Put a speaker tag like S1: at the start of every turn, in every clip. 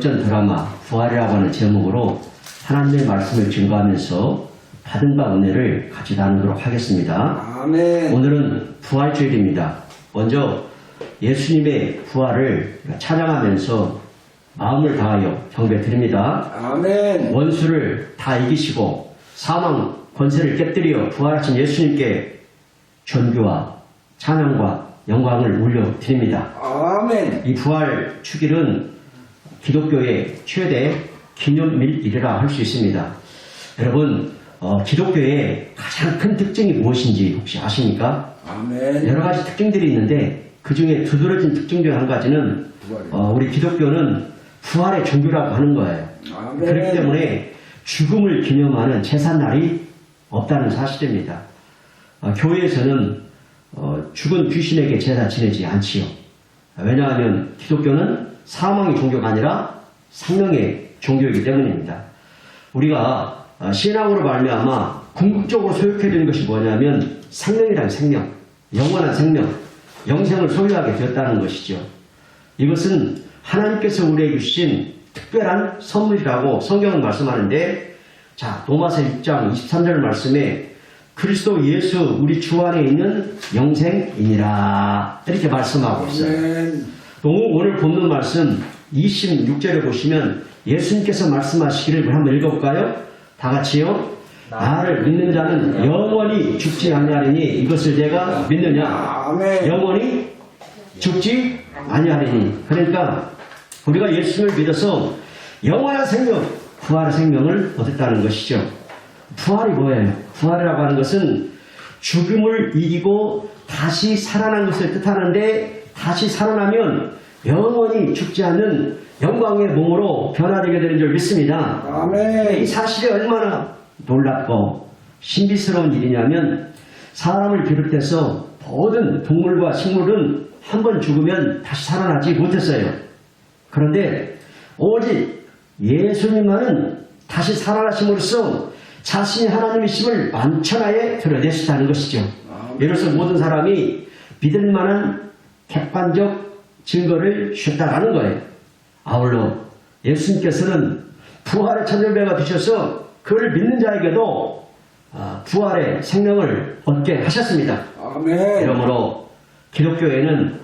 S1: 역전 드라마 부활이라고 하는 제목으로 하나님의 말씀을 증거하면서 받은 바 은혜를 같이 나누도록 하겠습니다.
S2: 아멘.
S1: 오늘은 부활주일입니다. 먼저 예수님의 부활을 찬양하면서 마음을 다하여 경배드립니다.
S2: 아멘.
S1: 원수를 다 이기시고 사망 권세를 깨뜨려 부활하신 예수님께 존귀와 찬양과 영광을 올려드립니다.
S2: 아멘.
S1: 이 부활 축일은 기독교의 최대 기념일이라 할 수 있습니다. 여러분, 기독교의 가장 큰 특징이 무엇인지 혹시 아십니까?
S2: 아멘.
S1: 여러 가지 특징들이 있는데 그 중에 두드러진 특징 중 한 가지는 우리 기독교는 부활의 종교라고 하는 거예요.
S2: 아멘.
S1: 그렇기 때문에 죽음을 기념하는 제삿날이 없다는 사실입니다. 교회에서는 죽은 귀신에게 제사 지내지 않지요. 왜냐하면 기독교는 사망의 종교가 아니라 생명의 종교이기 때문입니다. 우리가 신앙으로 말미암아 궁극적으로 소유하게 된 것이 뭐냐면 생명이란 생명, 영원한 생명, 영생을 소유하게 되었다는 것이죠. 이것은 하나님께서 우리에게 주신 특별한 선물이라고 성경은 말씀하는데, 자, 로마서 6장 23절 말씀에 그리스도 예수 우리 주 안에 있는 영생이니라 이렇게 말씀하고 있어요.
S2: 아멘.
S1: 또 오늘 본문 말씀 26절에 보시면 예수님께서 말씀하시기를 한번 읽어볼까요? 다 같이요. 나를 믿는 자는 영원히 죽지 아니하리니 이것을 내가 믿느냐?
S2: 아멘.
S1: 영원히 죽지 아니하리니. 그러니까 우리가 예수님을 믿어서 영원한 생명, 부활의 생명을 얻었다는 것이죠. 부활이 뭐예요? 부활이라고 하는 것은 죽음을 이기고 다시 살아난 것을 뜻하는데, 다시 살아나면 영원히 죽지 않는 영광의 몸으로 변화되게 되는 줄 믿습니다.
S2: 아멘.
S1: 이 사실이 얼마나 놀랍고 신비스러운 일이냐면, 사람을 비롯해서 모든 동물과 식물은 한 번 죽으면 다시 살아나지 못했어요. 그런데 오직 예수님만은 다시 살아나심으로써 자신이 하나님이심을 만천하에 드러내시다는 것이죠. 이로써 모든 사람이 믿을 만한 객관적 증거를 주셨다라는 거예요. 아울러 예수님께서는 부활의 천년배가 되셔서 그를 믿는 자에게도 부활의 생명을 얻게 하셨습니다.
S2: 아멘.
S1: 그러므로 기독교에는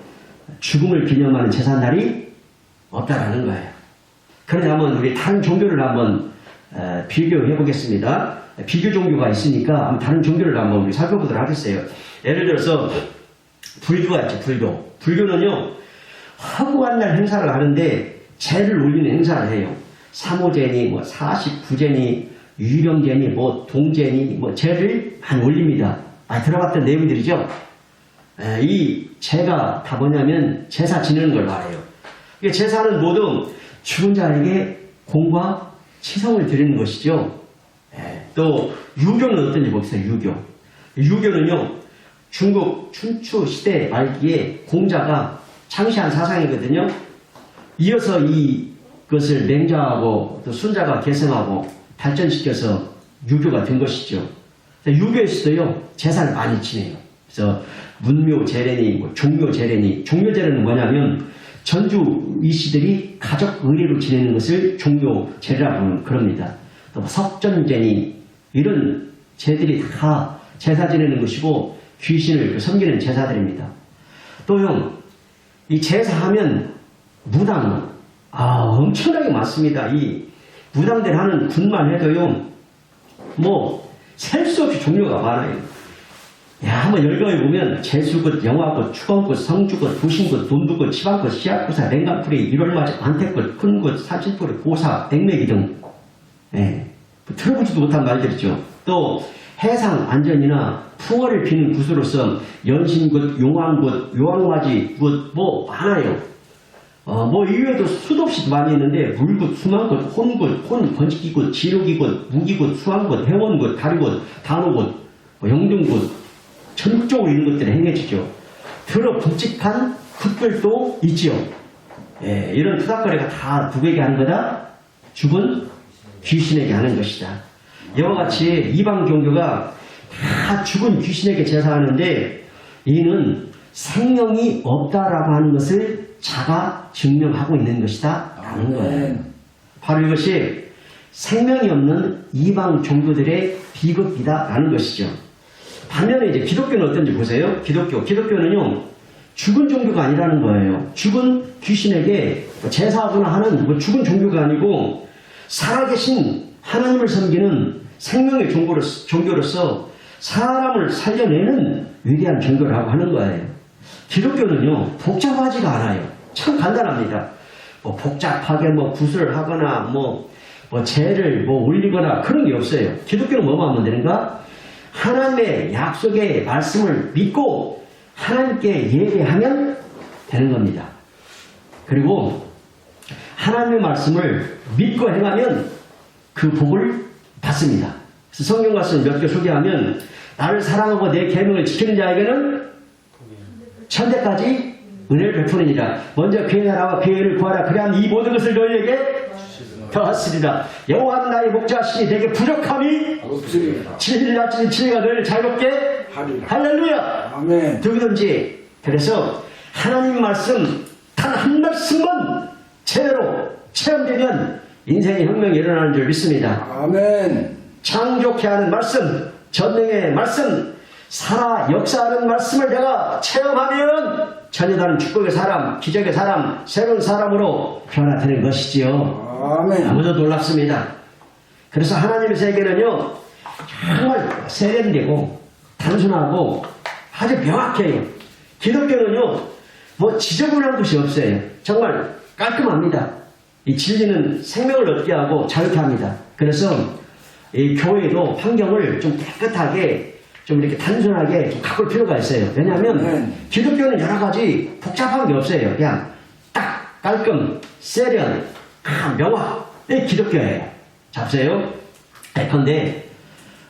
S1: 죽음을 기념하는 제삿날이 없다라는 거예요. 그러니 한번 우리 다른 종교를 한번 비교해 보겠습니다. 비교 종교가 있으니까 다른 종교를 한번 우리 살펴보도록 하겠어요. 예를 들어서 불교가 있죠. 불교는요, 허구한 날 행사를 하는데 제를 올리는 행사를 해요. 삼오제니, 49제니, 유령제니, 동제니, 제를 많이 올립니다. 들어갔던 내용들이죠. 이 제가 다 뭐냐면 제사 지내는 걸 말해요. 제사는 모두 죽은 자에게 공과 치성을 드리는 것이죠. 또 유교는 어떤지 보세요. 유교는요, 중국 춘추 시대 말기에 공자가 창시한 사상이거든요. 이어서 이것을 맹자하고 또 순자가 계승하고 발전시켜서 유교가 된 것이죠. 유교에서도요, 제사를 많이 지내요. 그래서 문묘제례니, 종묘제례니, 종묘제례는 뭐냐면 전주 이씨들이 가족 의례로 지내는 것을 종묘제례라고 그럽니다. 또 석전제니, 이런 제들이 다 제사 지내는 것이고 귀신을 섬기는 제사들입니다. 또요, 이 제사하면 무당, 엄청나게 많습니다. 이 무당들 하는 굿만 해도요, 셀 수 없이 종류가 많아요. 한번 열거해 보면 재수굿, 영화굿, 추건굿, 성주굿, 도신굿, 돈두굿, 치방굿, 씨앗굿사, 냉각풀이, 1월맞이, 안택굿, 큰굿, 사칠풀이, 고사, 냉매기 등 들어보지도 못한 말들이죠. 또 해상 안전이나 풍어를 피는 굿으로서 연신굿, 용왕굿, 요왕맞이굿 많아요. 이외에도 수도 없이 많이 있는데 물굿, 수망굿, 혼굿, 건식기굿, 진흙이굿, 무기굿, 수왕굿, 해원굿, 다리굿, 단호굿, 영등굿, 전국적으로 있는 것들이 행해지죠. 더러 굵직한 굿들도 있지요. 이런 투닥거리가 다 누구에게 하는 거다? 죽은 귀신에게 하는 것이다. 이와 같이 이방 종교가 다 죽은 귀신에게 제사하는데, 이는 생명이 없다라고 하는 것을 자가 증명하고 있는 것이다 라는 거예요. 바로 이것이 생명이 없는 이방 종교들의 비극이다라는 것이죠. 반면에 이제 기독교는 어떤지 보세요. 기독교는요, 죽은 종교가 아니라는 거예요. 죽은 귀신에게 제사하거나 하는 죽은 종교가 아니고 살아계신 하나님을 섬기는 생명의 종교로서 사람을 살려내는 위대한 종교라고 하는 거예요. 기독교는요, 복잡하지가 않아요. 참 간단합니다. 복잡하게 구슬을 하거나 죄를 올리거나 그런 게 없어요. 기독교는 뭐만 하면 되는가? 하나님의 약속의 말씀을 믿고 하나님께 예배하면 되는 겁니다. 그리고 하나님의 말씀을 믿고 행하면 그 복을 받습니다. 그래서 성경 말씀 몇 개 소개하면 나를 사랑하고 내 계명을 지키는 자에게는 천대까지 은혜를 베푸느니라. 먼저 그의 나라와 그의 의를 구하라. 그래야만 이 모든 것을 너희에게 더하시리라. 여호와는 나의 목자시니 내게 부족함이
S2: 없으리라.
S1: 진리를 아치는 진리가 너희를 자유롭게
S2: 하리라.
S1: 할렐루야.
S2: 아멘.
S1: 누구든지 그래서 하나님 말씀 단 한 말씀만 제대로 체험되면 인생의 혁명이 일어나는 줄 믿습니다.
S2: 아멘.
S1: 창조케 하는 말씀, 전능의 말씀, 살아 역사하는 말씀을 내가 체험하면 전혀 다른 축복의 사람, 기적의 사람, 새로운 사람으로 변화되는 것이지요.
S2: 아멘.
S1: 아무도 놀랍습니다. 그래서 하나님의 세계는요, 정말 세련되고 단순하고 아주 명확해요. 기독교는요, 지저분한 것이 없어요. 정말 깔끔합니다. 이 진리는 생명을 얻게 하고 자유케 합니다. 그래서 이 교회도 환경을 좀 깨끗하게 좀 이렇게 단순하게 좀 가꿀 필요가 있어요. 왜냐하면 기독교는 여러 가지 복잡한 게 없어요. 그냥 딱 깔끔, 세련, 명확. 이 기독교예요. 잡세요. 예컨대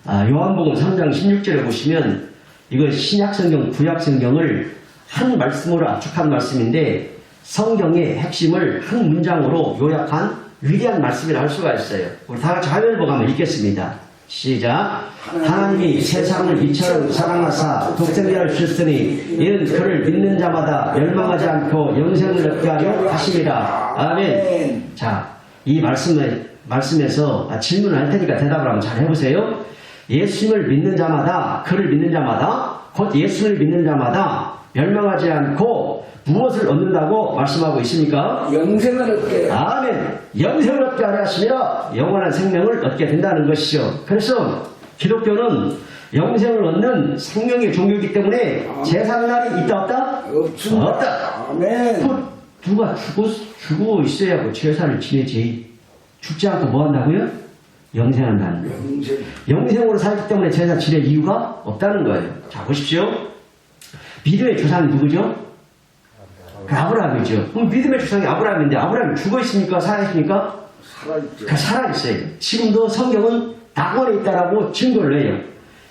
S1: 요한복음 3장 16절에 보시면 이거 신약성경, 구약성경을 한 말씀으로 압축한 말씀인데 성경의 핵심을 한 문장으로 요약한 위대한 말씀이라 할 수가 있어요. 우리 다 같이 화면을 보고 한번 읽겠습니다. 시작. 하나님이 세상을 이처럼 사랑하사 독생자를 주셨으니 이는 그를 믿는 자마다 멸망하지 않고 영생을 얻게 하려 하심이라. 아멘. 자, 이 말씀에서 질문을 할 테니까 대답을 한번 잘 해보세요. 예수님을 믿는 자마다, 그를 믿는 자마다, 곧 예수를 믿는 자마다 멸망하지 않고 무엇을 얻는다고 말씀하고 있습니까?
S2: 영생을 얻게.
S1: 아멘. 영생을 얻게 하려 하심이라. 영원한 생명을 얻게 된다는 것이죠. 그래서 기독교는 영생을 얻는 생명의 종교이기 때문에 제사날이 있다 없다?
S2: 없습니다.
S1: 없다.
S2: 아멘.
S1: 또 누가 죽고 있어야 그 제사를 지내지. 죽지 않고 뭐 한다고요? 영생한다는 거예요. 영생으로 살기 때문에 제사 지낼 이유가 없다는 거예요. 자, 보십시오. 믿음의 조상이 누구죠? 아브라함이죠. 그럼 믿음의 조상이 아브라함인데 아브라함이 죽어 있습니까? 살아 있습니까?
S2: 살아있죠.
S1: 살아 있어요. 지금도 성경은 낙원에 있다라고 증거를 해요.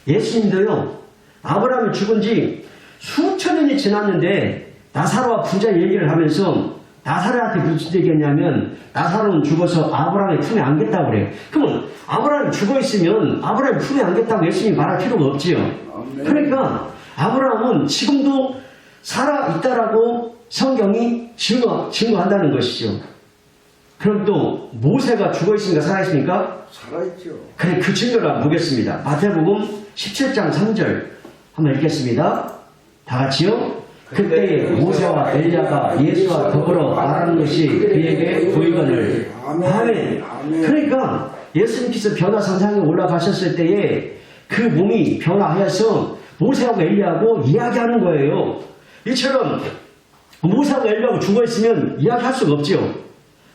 S1: 예수님도요. 아브라함이 죽은 지 수천 년이 지났는데 나사로와 부자 얘기를 하면서 나사로한테 무슨 얘기했냐면 나사로는 죽어서 아브라함의 품에 안겠다고 그래요. 그러면 아브라함이 죽어 있으면 아브라함이 품에 안겠다고 예수님이 말할 필요가 없지요. 그러니까 아브라함은 지금도 살아있다라고 성경이 증거한다는 것이죠. 그럼 또 모세가 죽어있습니까? 살아있습니까?
S2: 살아있죠.
S1: 그래, 그 증거를 한번 보겠습니다. 마태복음 17장 3절 한번 읽겠습니다. 다 같이요. 그때에 모세와 엘리야가 예수와 더불어 말하는 것이 그에게 보이거늘. 아멘. 그러니까 예수님께서 변화산상에 올라가셨을 때에 그 몸이 변화하여서 모세하고 엘리야하고 이야기하는 거예요. 이처럼 모세하고 엘리야하고 죽어있으면 이야기할 수가 없죠.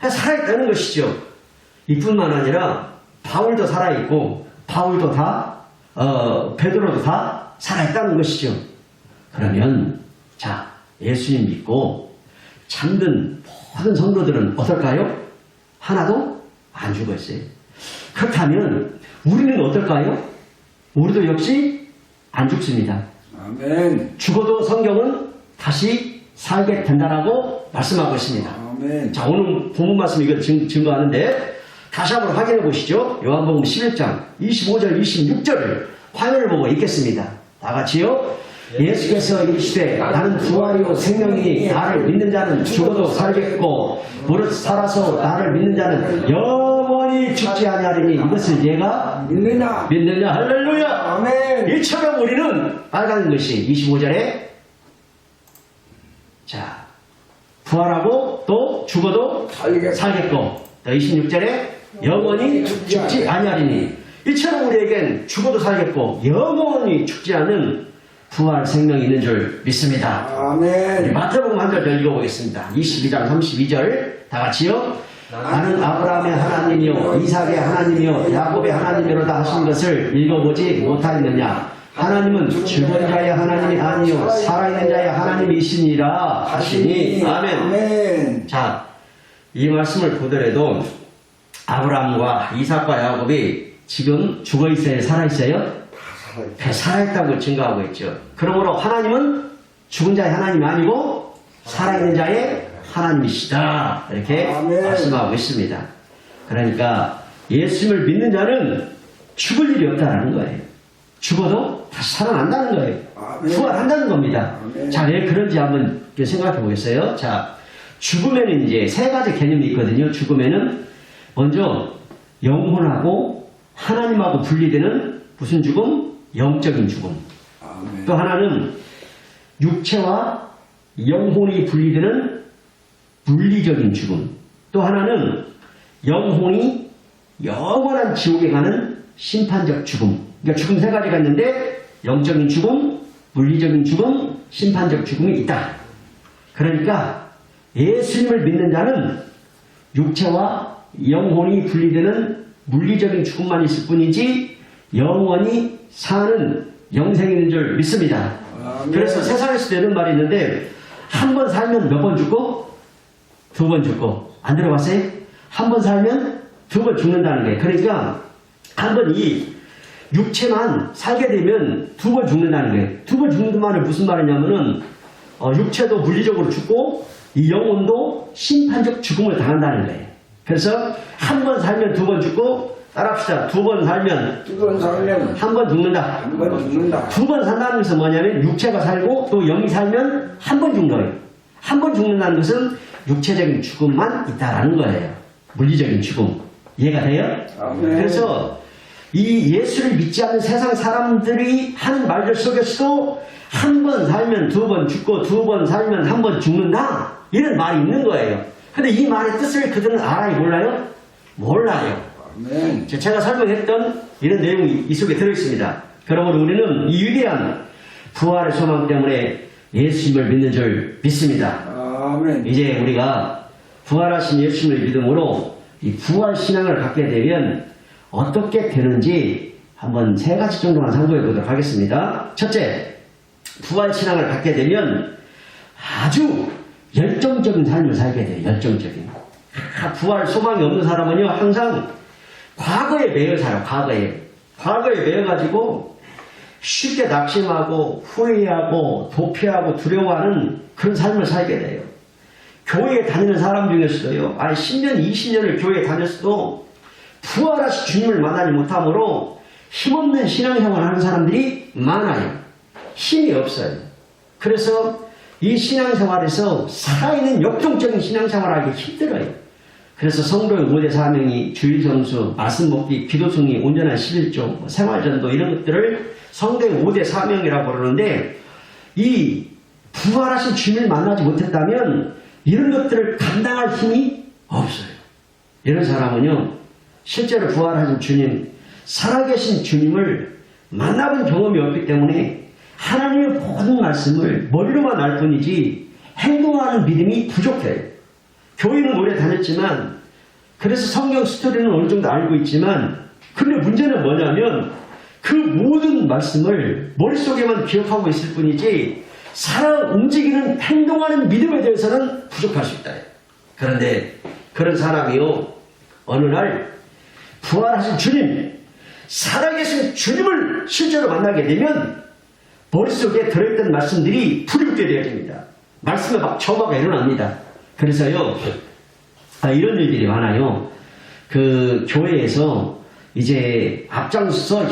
S1: 살아있다는 것이죠. 이뿐만 아니라 바울도 살아있고 바울도 베드로도 다 살아있다는 것이죠. 그러면 자, 예수님 믿고 잠든 모든 성도들은 어떨까요? 하나도 안 죽어있어요. 그렇다면 우리는 어떨까요? 우리도 역시 안 죽습니다.
S2: 아멘.
S1: 죽어도 성경은 다시 살게 된다라고 말씀하고 있습니다.
S2: 아멘.
S1: 자, 오늘 본문 말씀 이걸 증거하는데 다시 한번 확인해 보시죠. 요한복음 11장 25절 26절을 화면을 보고 읽겠습니다. 다 같이요. 예수께서 이르시되 나는 부활이요 생명이니 나를 믿는 자는 죽어도 살겠고 무릇 살아서 나를 믿는 자는 영원히 죽지 아니하리니 이것을 얘가
S2: 믿느냐?
S1: 믿느냐. 할렐루야.
S2: 아멘.
S1: 이처럼 우리는 알아가는 것이 25절에 자 부활하고 또 죽어도 살겠고 또 26절에 영원히 죽지 아니하리니 이처럼 우리에겐 죽어도 살겠고 영원히 죽지 않은 부활 생명이 있는 줄 믿습니다.
S2: 아멘.
S1: 마태복음 한 절 더 읽어보겠습니다. 22장 32절 다 같이요. 나는 아브라함의 하나님이요 이삭의 하나님이요 야곱의 하나님이로다 하신 것을 읽어보지 못하였느냐. 하나님은 죽은 자의 하나님이 아니요 살아있는 자의 하나님이시니라 하시니. 아멘.
S2: 아멘.
S1: 자, 이 말씀을 보더라도 아브라함과 이삭과 야곱이 지금 죽어있어요? 살아있어요? 살아있다고 증거하고 있죠. 그러므로 하나님은 죽은 자의 하나님이 아니고 살아있는 자의 하나님이시다. 이렇게
S2: 아멘.
S1: 말씀하고 있습니다. 그러니까 예수님을 믿는 자는 죽을 일이 없다는 거예요. 죽어도 다시 살아난다는 거예요.
S2: 아멘.
S1: 부활한다는 겁니다.
S2: 아멘.
S1: 자, 왜 그런지 한번 생각해 보겠어요. 자, 죽음에는 이제 세 가지 개념이 있거든요. 죽음에는 먼저 영혼하고 하나님하고 분리되는 무슨 죽음? 영적인 죽음.
S2: 아멘.
S1: 또 하나는 육체와 영혼이 분리되는 물리적인 죽음. 또 하나는 영혼이 영원한 지옥에 가는 심판적 죽음. 그러니까 죽음 세 가지가 있는데 영적인 죽음, 물리적인 죽음, 심판적 죽음이 있다. 그러니까 예수님을 믿는 자는 육체와 영혼이 분리되는 물리적인 죽음만 있을 뿐이지 영원히 사는 영생이 있는 줄 믿습니다.
S2: 아멘.
S1: 그래서 세상에서 되는 말이 있는데 한 번 살면 몇 번 죽고 두 번 죽고 안 들어봤어요? 한 번 살면 두 번 죽는다는 게 그러니까 한 번 이 육체만 살게 되면 두 번 죽는다는 거예요. 두 번 죽는 말은 무슨 말이냐면은 육체도 물리적으로 죽고 이 영혼도 심판적 죽음을 당한다는 거예요. 그래서 한 번 살면 두 번 죽고 따라합시다. 두 번 살면
S2: 두 번 살면
S1: 한 번 죽는다.
S2: 한 번 죽는다.
S1: 두 번 산다는 것은 뭐냐면 육체가 살고 또 영이 살면 한 번 죽는 거예요. 한 번 죽는다는 것은 육체적인 죽음만 있다라는 거예요. 물리적인 죽음. 이해가 돼요?
S2: 아멘.
S1: 그래서 이 예수를 믿지 않는 세상 사람들이 하는 말들 속에서도 한 번 살면 두 번 죽고 두 번 살면 한 번 죽는다. 이런 말이 있는 거예요. 근데 이 말의 뜻을 그들은 알아요? 몰라요? 몰라요.
S2: 아멘.
S1: 제가 설명했던 이런 내용이 이 속에 들어있습니다. 그러므로 우리는 이 위대한 부활의 소망 때문에 예수님을 믿는 줄 믿습니다.
S2: 아멘.
S1: 이제 우리가 부활하신 예수님을 믿음으로 이 부활 신앙을 갖게 되면 어떻게 되는지 한번 세 가지 정도만 참고해 보도록 하겠습니다. 첫째, 부활 신앙을 갖게 되면 아주 열정적인 삶을 살게 돼요. 열정적인. 부활 소망이 없는 사람은요 항상 과거에 매여 살아요. 과거에 매여가지고 쉽게 낙심하고 후회하고 도피하고 두려워하는 그런 삶을 살게 돼요. 교회에 다니는 사람 중에서도요 10년 20년을 교회에 다녔어도 부활하신 주님을 만나지 못하므로 힘없는 신앙생활을 하는 사람들이 많아요. 힘이 없어요. 그래서 이 신앙생활에서 살아있는 역동적인 신앙생활을 하기 힘들어요. 그래서 성도의 5대 사명이 주일성수, 말씀먹기, 기도승리, 온전한 11조, 생활전도 이런 것들을 성도의 5대 사명이라고 그러는데 이 부활하신 주님을 만나지 못했다면 이런 것들을 감당할 힘이 없어요. 이런 사람은요 실제로 부활하신 주님, 살아계신 주님을 만나본 경험이 없기 때문에 하나님의 모든 말씀을 머리로만 알 뿐이지 행동하는 믿음이 부족해요. 교회는 오래 다녔지만 그래서 성경 스토리는 어느 정도 알고 있지만 근데 문제는 뭐냐면 그 모든 말씀을 머릿속에만 기억하고 있을 뿐이지 살아 움직이는 행동하는 믿음에 대해서는 부족할 수 있다. 그런데 그런 사람이요 어느 날 부활하신 주님, 살아계신 주님을 실제로 만나게 되면 머릿속에 들어있던 말씀들이 불이 붙게 되어집니다. 말씀에 막 저마가 일어납니다. 그래서요 이런 일들이 많아요. 그 교회에서 이제 앞장서서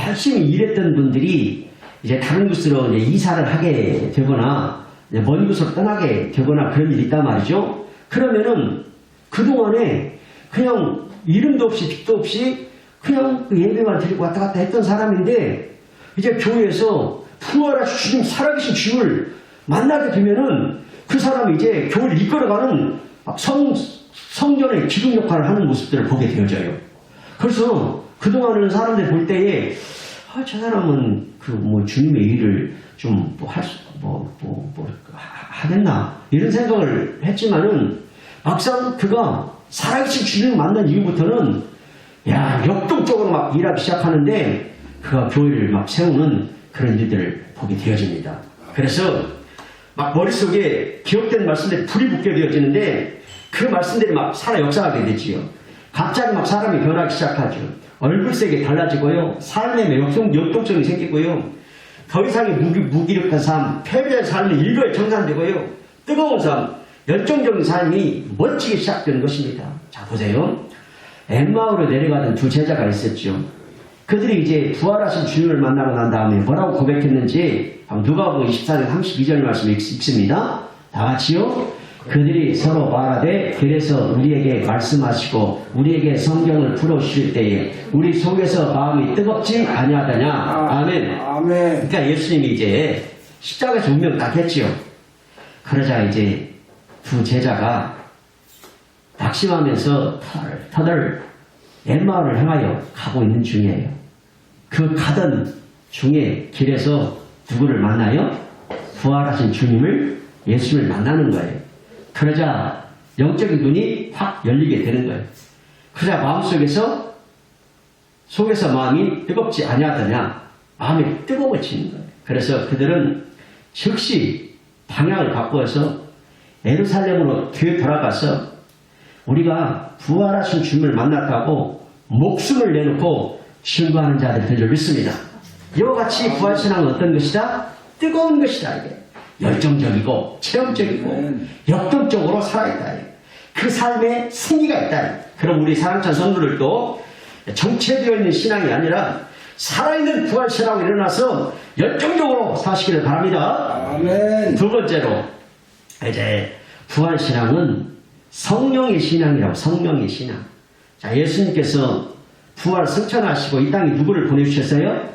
S1: 열심히 일했던 분들이 이제 다른 곳으로 이제 이사를 하게 되거나 이제 먼 곳으로 떠나게 되거나 그런 일이 있단 말이죠. 그러면은 그동안에 그냥 이름도 없이 빛도 없이 그냥 그 예배만 드리고 왔다 갔다 했던 사람인데 이제 교회에서 부활하신 주님, 살아계신 주님을 만나게 되면은 그 사람이 이제 교회를 이끌어가는 성전의 기둥 역할을 하는 모습들을 보게 되어져요. 그래서 그동안은 사람들 볼 때에 저 사람은 그 뭐 주님의 일을 좀 하겠나 이런 생각을 했지만은 막상 그가 살아계신 주님을 만난 이후부터는 역동적으로 막 일하기 시작하는데 그가 교회를 막 세우는 그런 일들을 보게 되어집니다. 그래서 막 머릿속에 기억된 말씀들이 불이 붙게 되어지는데 그 말씀들이 막 살아 역사하게 되지요. 갑자기 막 사람이 변하기 시작하죠. 얼굴색이 달라지고요. 삶에 역동성이 생기고요. 더 이상의 무기력한 삶, 패배한 삶이 일거에 정산되고요. 뜨거운 삶, 열정적인 삶이 멋지게 시작되는 것입니다. 자, 보세요. 엠마오로 내려가던 두 제자가 있었죠. 그들이 이제 부활하신 주님을 만나고 난 다음에 뭐라고 고백했는지 누가복음 24장 32절 말씀 읽습니다. 다 같이요. 그들이 서로 말하되 그래서 우리에게 말씀하시고 우리에게 성경을 풀어주실 때에 우리 속에서 마음이 뜨겁지 아니하더냐. 아멘.
S2: 아멘.
S1: 그러니까 예수님이 이제 십자가에서 운명 딱 했지요. 그러자 이제 두 제자가 낙심하면서 터덜 엠마오를 향하여 가고 있는 중이에요. 그 가던 중에 길에서 누구를 만나요? 부활하신 주님을, 예수님을 만나는 거예요. 그러자 영적인 눈이 확 열리게 되는 거예요. 그러자 속에서 마음이 뜨겁지 아니하더냐. 마음이 뜨거워지는 거예요. 그래서 그들은 즉시 방향을 바꾸어서 예루살렘으로 뒤에 돌아가서 우리가 부활하신 주님을 만났다고 목숨을 내놓고 증거하는 자들을 믿습니다. 이와 같이 부활신앙은 어떤 것이다? 뜨거운 것이다. 이게 열정적이고 체험적이고 역동적으로 살아있다. 그 삶에 승리가 있다. 그럼 우리 사랑찬 성도들도 정체되어 있는 신앙이 아니라 살아있는 부활신앙으로 일어나서 열정적으로 사시기를 바랍니다.
S2: 아멘.
S1: 두 번째로 이제 부활신앙은 성령의 신앙이라고. 성령의 신앙. 자, 예수님께서 부활 승천하시고 이 땅에 누구를 보내주셨어요?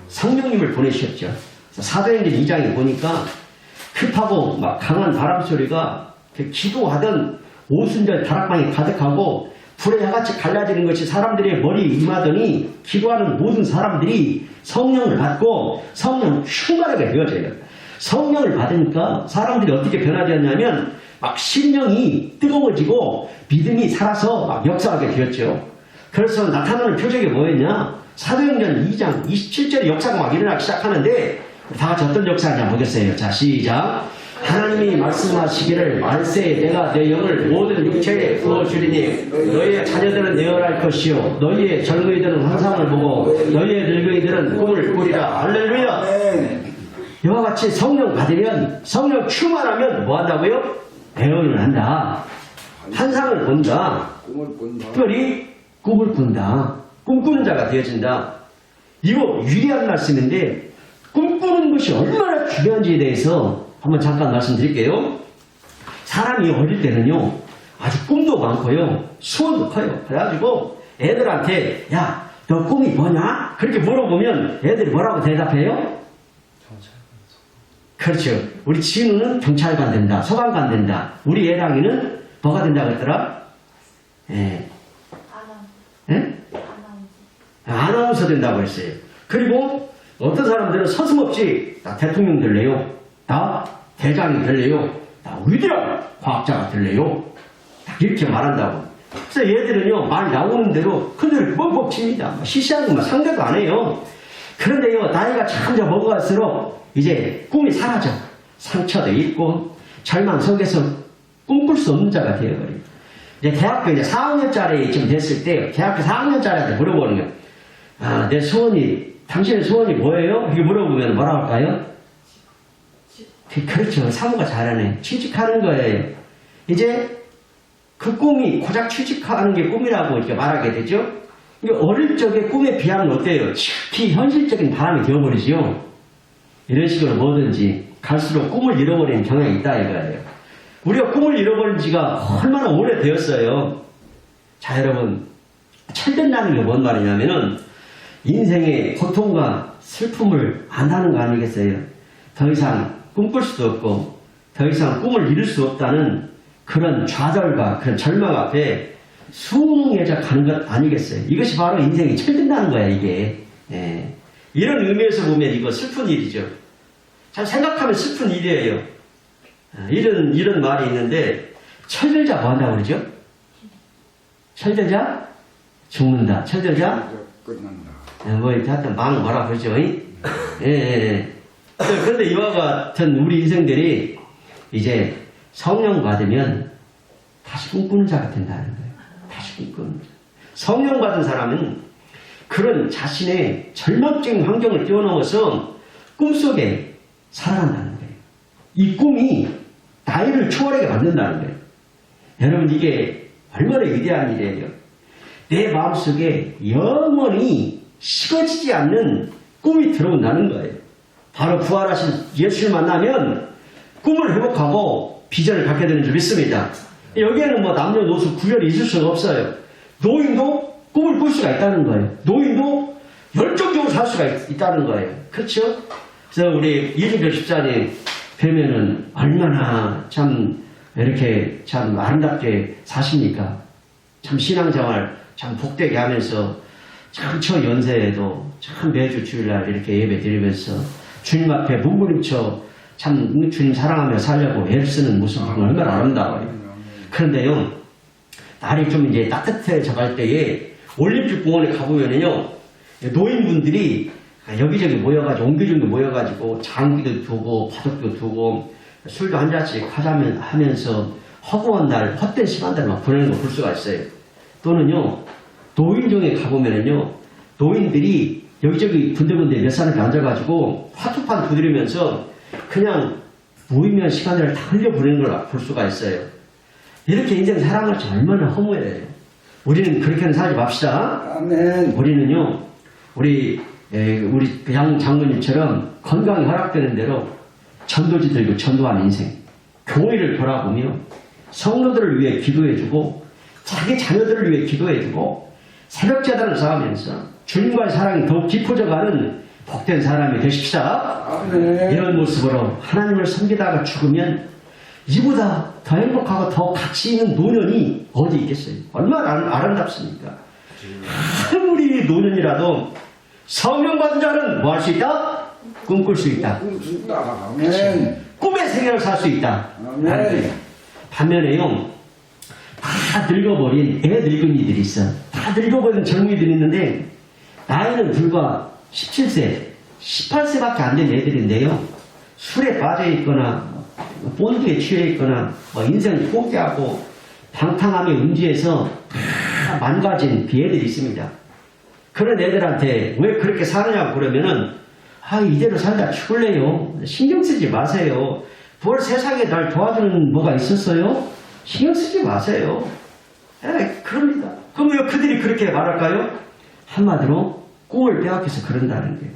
S1: 성령님을 보내주셨죠. 사도행전 2장에 보니까 급하고 막 강한 바람 소리가 기도하던 오순절 다락방이 가득하고 불에 야같이 갈라지는 것이 사람들의 머리에 임하더니 기도하는 모든 사람들이 성령을 받고 성령 충만하게 되어져요. 성령을 받으니까 사람들이 어떻게 변화되었냐면 막 심령이 뜨거워지고 믿음이 살아서 막 역사하게 되었죠. 그래서 나타나는 표적이 뭐였냐? 사도행전 2장 27절의 역사가 막 일어나기 시작하는데 다 같이 어떤 역사냐 보겠어요. 자, 시작. 하나님이 말씀하시기를 만세 내가 내 영을 모든 육체에 부어주리니 너희의 자녀들은 예언할 것이요 너희의 젊은이들은 환상을 보고 너희의 늙은이들은 꿈을 꾸리라. 할렐루야. 이와 같이 성령 받으면 성령 충만하면 뭐 한다고요? 예언을 한다. 환상을 본다. 특별히 꿈을 꾼다. 꿈꾸는 자가 되어진다. 이거 위대한 말씀인데 꿈꾸는 것이 얼마나 중요한지에 대해서 한번 잠깐 말씀드릴게요. 사람이 어릴 때는요 아주 꿈도 많고요 소원도 커요. 그래가지고 애들한테 야, 너 꿈이 뭐냐? 그렇게 물어보면 애들이 뭐라고 대답해요? 그렇죠. 우리 진우는 경찰관 된다, 소방관 된다. 우리 예랑이는 뭐가 된다고 했더라? 아나운서 된다고 했어요. 그리고 어떤 사람들은 서슴없이 나 대통령 될래요, 나 대장이 될래요, 나 위대한 과학자가 될래요, 이렇게 말한다고. 그래서 얘들은요 말 나오는 대로 그들을 뻑뻑 칩니다. 시시한 것만 상대도 안 해요. 그런데요 나이가 점점 먹어갈수록 이제 꿈이 사라져. 상처도 있고 절망 속에서 꿈꿀 수 없는 자가 되어버려요. 이제 대학교 이제 4학년짜리 지금 됐을 때 대학교 4학년짜리한테 물어보는 거예요. 아, 내 소원이, 당신의 소원이 뭐예요? 이렇게 물어보면 뭐라고 할까요? 그렇죠. 사모가 잘하네. 취직하는 거예요. 이제 그 꿈이 고작 취직하는 게 꿈이라고 이렇게 말하게 되죠. 어릴 적에 꿈에 비하면 어때요? 특히 현실적인 바람이 되어버리죠. 이런 식으로 뭐든지 갈수록 꿈을 잃어버리는 경향이 있다 이거예요. 우리가 꿈을 잃어버린 지가 얼마나 오래되었어요. 자, 여러분, 철든다는 게 뭔 말이냐면은 인생의 고통과 슬픔을 안다는 거 아니겠어요? 더 이상 꿈꿀 수도 없고 더 이상 꿈을 이룰 수 없다는 그런 좌절과 그런 절망 앞에 숭해져 가는 것 아니겠어요? 이것이 바로 인생이 철든다는 거야, 이게. 예. 이런 의미에서 보면 이거 슬픈 일이죠. 참 생각하면 슬픈 일이에요. 이런 말이 있는데, 철들자 뭐 한다고 그러죠? 철들자? 죽는다. 철들자?
S2: 끝난다.
S1: 뭐, 하여튼 뭐라 그러죠? 예. 그런데 이와 같은 우리 인생들이 이제 성령 받으면 다시 꿈꾸는 자가 된다는 거예요. 다시 꿈꾸는 자. 성령 받은 사람은 그런 자신의 절망적인 환경을 뛰어넘어서 꿈속에 살아간다는 거예요. 이 꿈이 나이를 초월하게 만든다는 거예요. 여러분, 이게 얼마나 위대한 일이에요. 내 마음속에 영원히 식어지지 않는 꿈이 들어온다는 거예요. 바로 부활하신 예수를 만나면 꿈을 회복하고 비전을 갖게 되는 줄 믿습니다. 여기에는 뭐 남녀노소 구별이 있을 수가 없어요. 노인도 꿈을 꿀 수가 있다는 거예요. 노인도 열정적으로 살 수가 있다는 거예요. 그렇죠? 그래서 우리 이준표 집사님 뵈면은 얼마나 참 이렇게 참 아름답게 사십니까? 참 신앙생활 참 복되게 하면서 참 저 연세에도 참 매주 주일날 이렇게 예배 드리면서 주님 앞에 몸부림쳐 참 주님 사랑하며 살려고 애를 쓰는 모습이 얼마나 아름다워요. 그런데요, 날이 좀 이제 따뜻해져 갈 때에 올림픽 공원에 가보면은요, 노인분들이 여기저기 모여가지고, 옹기종기 모여가지고, 장기도 두고, 바둑도 두고, 술도 한 잔씩 하면서 허구한 날, 헛된 시간들 막 보내는 거 볼 수가 있어요. 또는요, 노인정에 가보면은요, 노인들이 여기저기 군데군데 몇 사람이 앉아가지고, 화투판 두드리면서 그냥 무의미한 시간들을 다 흘려보내는 걸 볼 수가 있어요. 이렇게 인생 살아갈 지 얼마나 허무해요. 우리는 그렇게는 살지 맙시다.
S2: 아멘.
S1: 우리는요, 우리 양 장로님처럼 건강이 허락되는 대로 전도지 들고 전도하는 인생, 교회를 돌아보며 성도들을 위해 기도해주고 자기 자녀들을 위해 기도해주고 새벽 제단을 쌓으면서 주님과의 사랑이 더욱 깊어져가는 복된 사람이 되십시다.
S2: 아멘.
S1: 이런 모습으로 하나님을 섬기다가 죽으면 이보다 더 행복하고 더 가치 있는 노년이 어디 있겠어요? 얼마나 아름답습니까? 아무리 노년이라도 성령 받은 자는 뭐 할 수 있다? 꿈꿀 수 있다.
S2: 꿈꾼다. 아멘.
S1: 꿈의 세계를 살 수 있다.
S2: 아멘.
S1: 반면에요, 다 늙어버린 애 늙은이들이 있어. 다 늙어버린 젊은이들이 있는데 나이는 불과 17세, 18세밖에 안 된 애들인데요. 술에 빠져 있거나 본드에 취해 있거나 인생 포기하고 방탕함에 음지해서 다 망가진 비애들이 있습니다. 그런 애들한테 왜 그렇게 사느냐고 그러면은 이대로 살다 죽을래요. 신경 쓰지 마세요. 뭘 세상에 날 도와주는 뭐가 있었어요? 신경 쓰지 마세요. 그럽니다. 그럼 왜 그들이 그렇게 말할까요? 한마디로 꿈을 빼앗겨서 그런다는 거예요.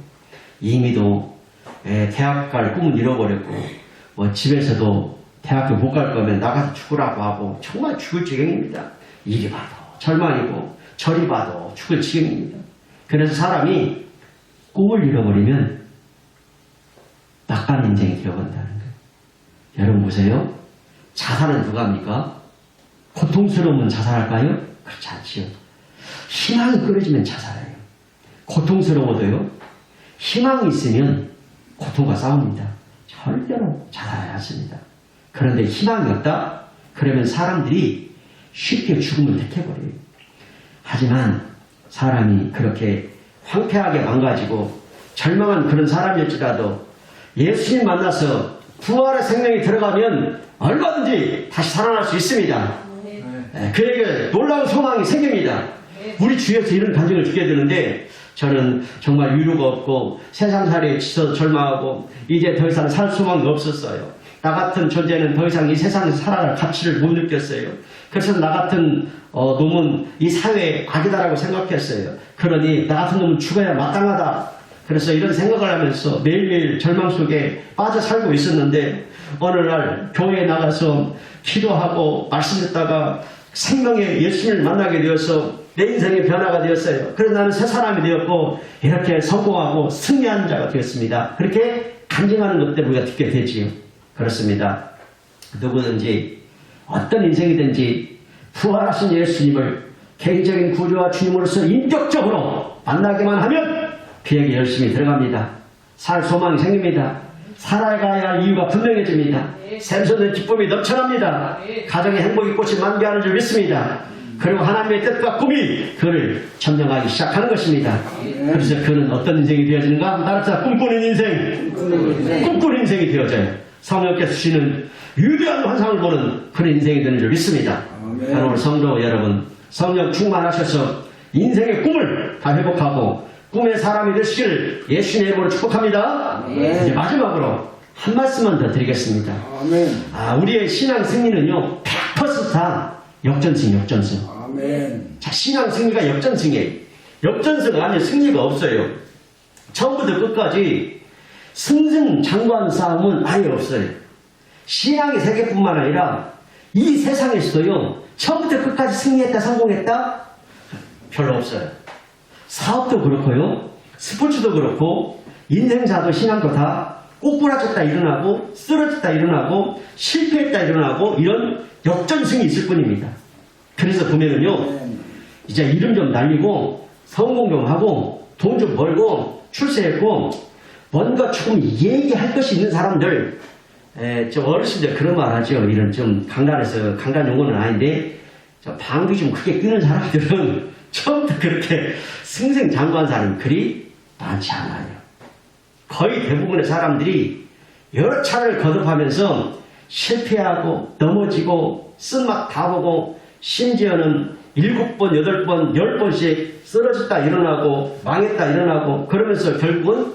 S1: 이미도 대학 갈 꿈은 잃어버렸고 집에서도 대학교 못 갈 거면 나가서 죽으라고 하고 정말 죽을 지경입니다. 이리 봐도 절망이고 저리 봐도 죽을 지경입니다. 그래서 사람이 꿈을 잃어버리면 낙관 인생이 되어간다는 거예요. 여러분 보세요. 자살은 누가 합니까? 고통스러우면 자살할까요? 그렇지 않지요. 희망이 끊어지면 자살해요. 고통스러워도요. 희망이 있으면 고통과 싸웁니다. 절대로 자살하지 않습니다. 그런데 희망이 없다? 그러면 사람들이 쉽게 죽음을 택해버려요. 하지만 사람이 그렇게 황폐하게 망가지고 절망한 그런 사람일지라도 예수님 만나서 부활의 생명이 들어가면 얼마든지 다시 살아날 수 있습니다. 그에게 놀라운 소망이 생깁니다. 우리 주위에서 이런 간증을 주게 되는데 저는 정말 유료가 없고 세상살이에 지쳐서 절망하고 이제 더 이상 살 소망이 없었어요. 나 같은 존재는 더 이상 이 세상에서 살아갈 가치를 못 느꼈어요. 그래서 나 같은 놈은 이 사회의 악이다라고 생각했어요. 그러니 나 같은 놈은 죽어야 마땅하다. 그래서 이런 생각을 하면서 매일매일 절망 속에 빠져 살고 있었는데 어느 날 교회에 나가서 기도하고 말씀 듣다가 생명의 예수님을 만나게 되어서 내 인생의 변화가 되었어요. 그래서 나는 새 사람이 되었고 이렇게 성공하고 승리하는 자가 되었습니다. 그렇게 간증하는 것 때문에 우리가 듣게 되지요. 그렇습니다. 누구든지 어떤 인생이든지 부활하신 예수님을 개인적인 구주와 주님으로서 인격적으로 만나기만 하면 그에게 열심히 들어갑니다. 살 소망이 생깁니다. 살아가야 할 이유가 분명해집니다. 샘솟는 기쁨이 넘쳐납니다. 가정의 행복의 꽃이 만개하는 줄 믿습니다. 그리고 하나님의 뜻과 꿈이 그를 점령하기 시작하는 것입니다. 그래서 그는 어떤 인생이 되어지는가? 따라서 꿈꾸는 인생, 꿈꾸는 인생이 되어져요. 성령께서 주시는 위대한 환상을 보는 그런 인생이 되는 줄 믿습니다. 여러분 성도 여러분, 성령 충만하셔서 인생의 꿈을 다 회복하고 꿈의 사람이 되시기를 예수님의 이름으로 축복합니다. 이제 마지막으로 한 말씀만 더 드리겠습니다. 우리의 신앙 승리는요 100% 역전승. 자, 신앙 승리가 역전승이에요. 역전승 아닌 승리가 없어요. 처음부터 끝까지 승승장구한 싸움은 아예 없어요. 신앙의 세계뿐만 아니라 이 세상에서도요 처음부터 끝까지 승리했다 성공했다 별로 없어요. 사업도 그렇고요, 스포츠도 그렇고, 인생사도 신앙도 다 꼬꾸라졌다 일어나고, 쓰러졌다 일어나고, 실패했다 일어나고, 이런 역전승이 있을 뿐입니다. 그래서 보면은요, 이제 이름 좀 날리고, 성공 좀 하고, 돈 좀 벌고, 출세했고, 뭔가 조금 얘기할 것이 있는 사람들, 저 어르신들 그런 말 하죠. 이런 좀 강단에서, 강단 용어는 아닌데, 저 방귀 좀 크게 끄는 사람들은 처음부터 그렇게 승승장구한 사람은 그리 많지 않아요. 거의 대부분의 사람들이 여러 차례를 거듭하면서 실패하고 넘어지고 쓴맛 다 보고 심지어는 7번, 8번, 10번씩 쓰러졌다 일어나고 망했다 일어나고 그러면서 결국은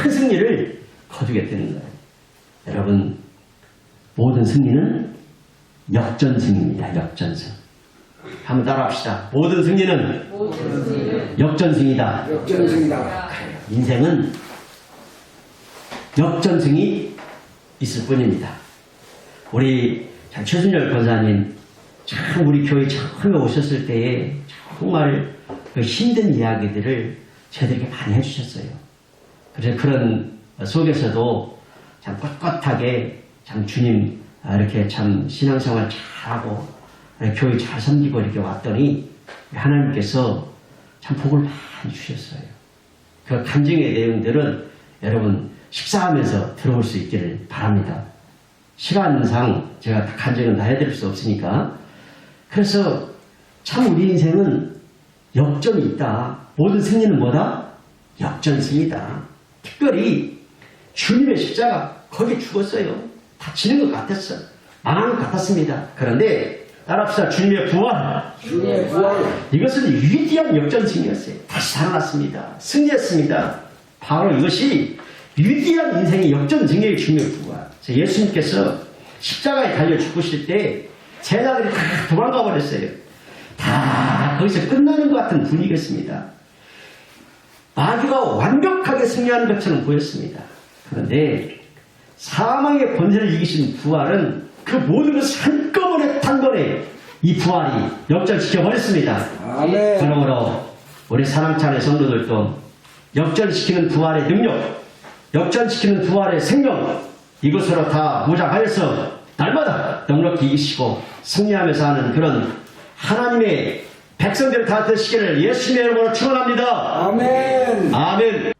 S1: 큰 승리를 거두게 되는 거예요. 여러분, 모든 승리는 역전승입니다. 역전승. 한번 따라합시다. 모든 승리는 역전승이다. 인생은 역전승이 있을 뿐입니다. 우리 최순열 권사님 참 우리 교회 처음에 오셨을 때에 정말 그 힘든 이야기들을 저희들에게 많이 해주셨어요. 그래서 그런 속에서도 참 꼿꼿하게 참 주님 이렇게 참 신앙생활 잘하고 교회 잘 섬기고 이렇게 왔더니 하나님께서 참 복을 많이 주셨어요. 그 간증의 내용들은 여러분 식사하면서 들어볼 수 있기를 바랍니다. 시간상 제가 다 간증은 다 해드릴 수 없으니까. 그래서 참 우리 인생은 역전이 있다. 모든 승리는 뭐다? 역전승이다. 특별히 주님의 십자가 거기 죽었어요. 다치는 것 같았어. 망하는 것 같았습니다. 그런데 따라합시다. 주님의 부활. 이것은 위대한 역전승이었어요. 다시 살아났습니다. 승리했습니다. 바로 이것이 위대한 인생의 역전승이에요. 주님의 부활. 예수님께서 십자가에 달려 죽으실 때 제자들이 다 도망가 버렸어요. 다 거기서 끝나는 것 같은 분위기였습니다. 마귀가 완벽하게 승리하는 것처럼 보였습니다. 그런데 사망의 권세를 이기신 부활은 그 모든 것을 한꺼번에 단번에 이 부활이 역전시켜버렸습니다. 그러므로 우리 사랑찬의 성도들도 역전시키는 부활의 능력, 역전시키는 부활의 생명, 이것으로 다 무장하여서 날마다 넉넉히 이기시고 승리하면서 하는 그런 하나님의 백성들 다 되시기를 예수님의 이름으로 축원합니다. 아멘.